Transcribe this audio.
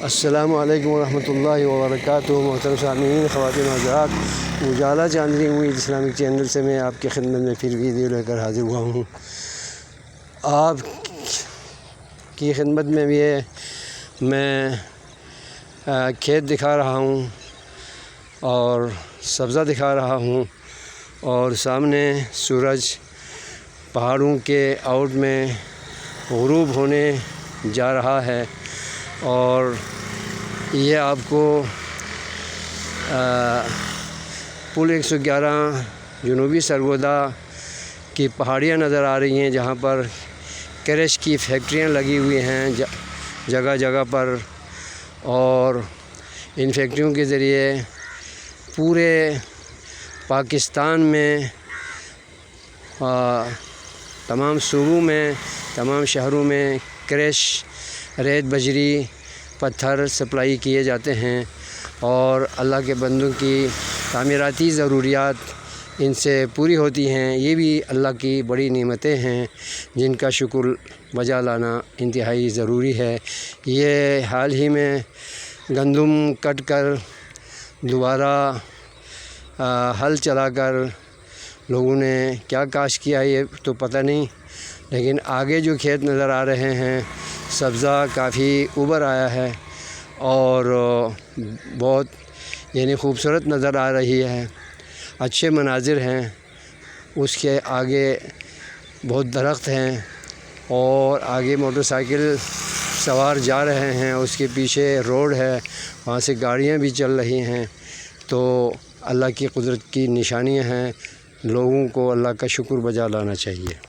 السلام علیکم ورحمۃ اللہ وبرکاتہ۔ محترم سامعین، خواتین و حضرات، اجالا چاندنی امید اسلامک چینل سے میں آپ کی خدمت میں پھر ویڈیو لے کر حاضر ہوا ہوں۔ آپ کی خدمت میں میں کھیت دکھا رہا ہوں اور سبزہ دکھا رہا ہوں، اور سامنے سورج پہاڑوں کے آؤٹ میں غروب ہونے جا رہا ہے، اور یہ آپ کو پل 111 جنوبی سرگودا کی پہاڑیاں نظر آ رہی ہیں، جہاں پر کرش کی فیکٹریاں لگی ہوئی ہیں جگہ جگہ پر، اور ان فیکٹریوں کے ذریعے پورے پاکستان میں تمام صوبوں میں، تمام شہروں میں کرش، ریت بجری، پتھر سپلائی کیے جاتے ہیں، اور اللہ کے بندوں کی تعمیراتی ضروریات ان سے پوری ہوتی ہیں۔ یہ بھی اللہ کی بڑی نعمتیں ہیں جن کا شکر بجا لانا انتہائی ضروری ہے۔ یہ حال ہی میں گندم کٹ کر دوبارہ ہل چلا کر لوگوں نے کیا کاشت کیا یہ تو پتہ نہیں، لیکن آگے جو کھیت نظر آ رہے ہیں سبزہ کافی ابھر آیا ہے، اور بہت خوبصورت نظر آ رہی ہے، اچھے مناظر ہیں۔ اس کے آگے بہت درخت ہیں، اور آگے موٹر سائیکل سوار جا رہے ہیں، اس کے پیچھے روڈ ہے، وہاں سے گاڑیاں بھی چل رہی ہیں۔ تو اللہ کی قدرت کی نشانیاں ہیں، لوگوں کو اللہ کا شکر بجا لانا چاہیے۔